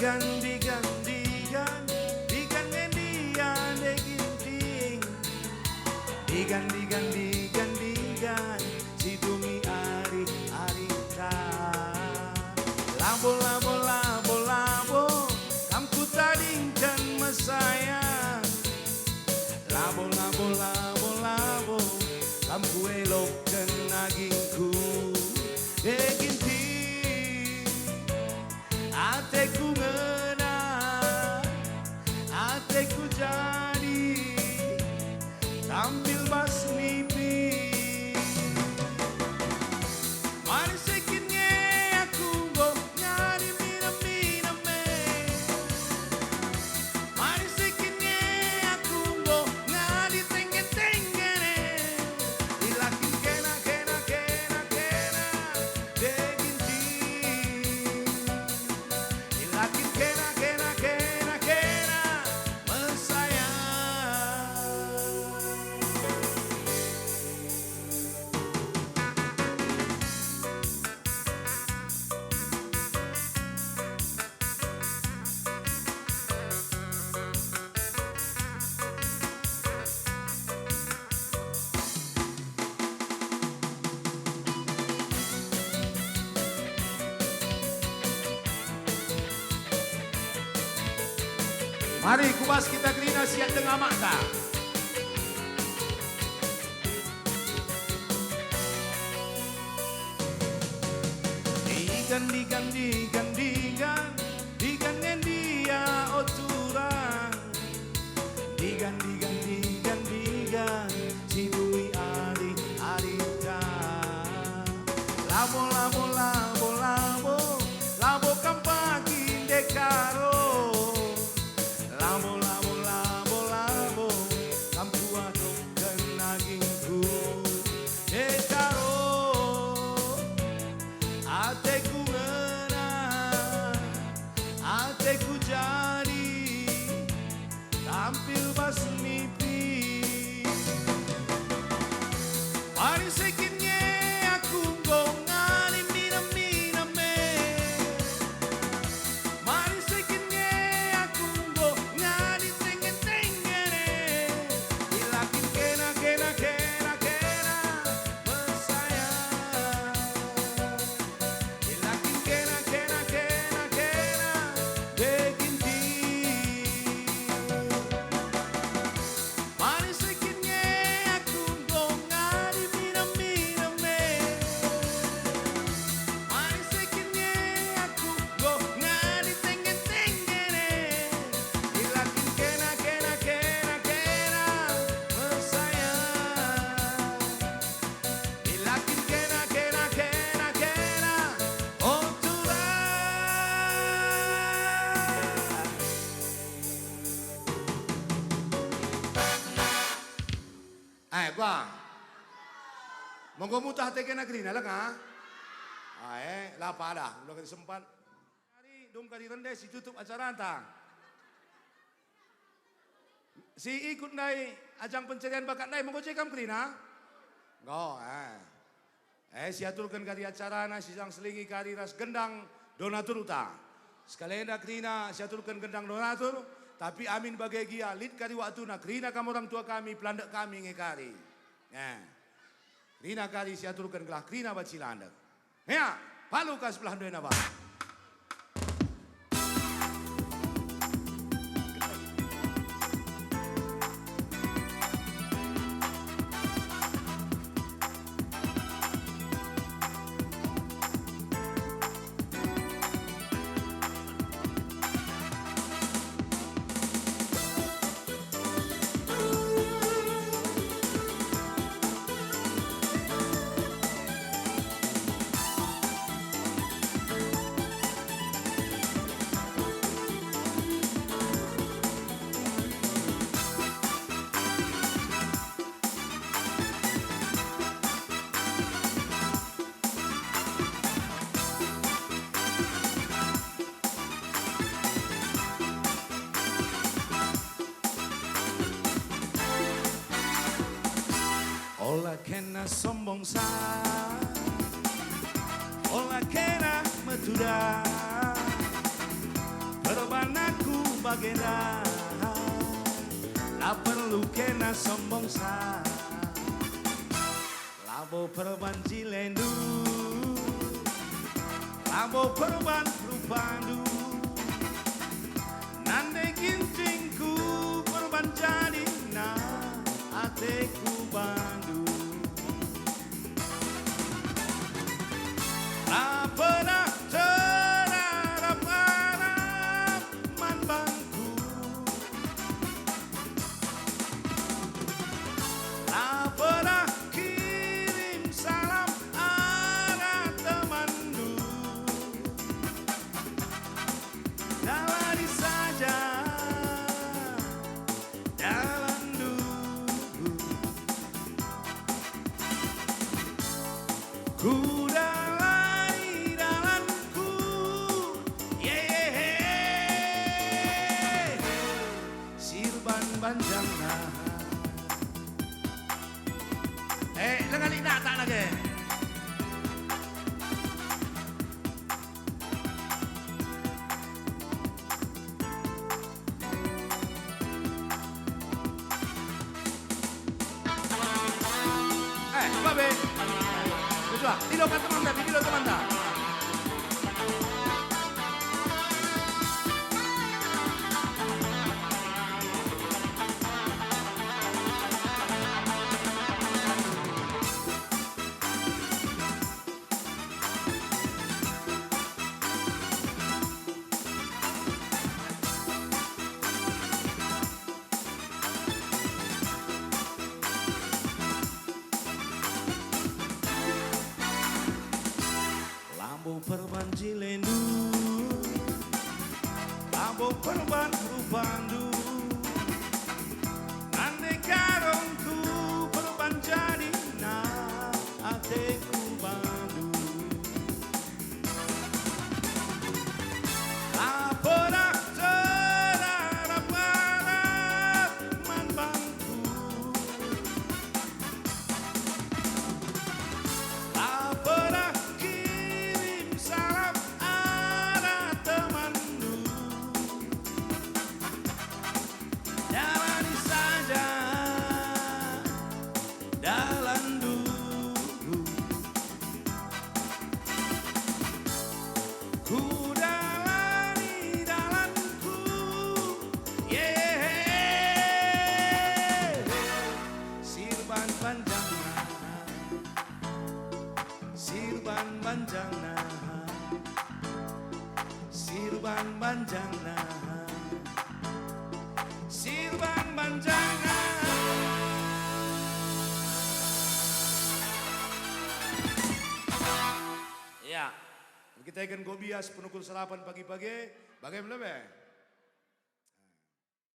digan si bumi ari arita labo labo labo labo kamku tadingkan mesayang labo labo labo labo kamku elokkan agingku deginti ateku ngena ateku jadi tampil basnipi mari sekinnya aku go nyari minam me mari sekinnya aku go nyari tengen ilakin kena deginti ilakin kena mesayang. Mari kubas kita gerina siap dengan mata. Digan dia oturang. Digan si bumi ari arita. Labo kampagi dekaro. Labo kampu adukkan agingku dekaro ateku ngena ateku jadi tampil basnipi mari sekinnya aku ngongali minam me mari sekinnya aku ngongali tengen ilakin kena mesayang ilakin kena deginti mari sekinnya aku ngongali minam me mari sekinnya aku ngongali tengen ilakin kena mesayang ilakin kena bang, monggo mutah teke negeri na lang ha. Lapa dah, udah sempat. Hari dong kali rendah si tutup acara anta. Si ikut nai ajang pencarian bakat nai monggo cekam kerina. Go, si aturkan kali acara na si sang selingi kali ras gendang donatur uta. Sekalian dah kerina si aturkan gendang donatur. Tapi amin bagai gia lid kari waktu na kerina kamu orang tua kami pelandak kami ngekari. Kerina kari si aturkan gelah kerina bacilandak. Ya, palu kas belah dua napa. Ola kena sombong sa, ola kena metuda, pero bagenda, la perlu kena sombong sa, labo perban cilendu, labo perban rupandu, nande gintingku perban jadi na, ateku bandu. La pernah terharap-harap manbangku, la pernah kirim salam arah temandu, jalani saja jalan dulu, kuda panjang nah. Lengan ini tak lagi. Coba be. Coba, tidokan teman dah, video teman dah. Lambo perban cilendu, lambo perban rupandu, ande karongku perban jadi na, ateku bandu. Pernah terharap-harap manbangku, pernah salam arah temandu, jalani saja jalan dulu, ku jalani jalanku, sirban panjang nah, sirban panjang nah, sirban panjang nah, sirban panjang nah. Ya, kita akan gobias penukul sarapan pagi-pagi, bagaimana be?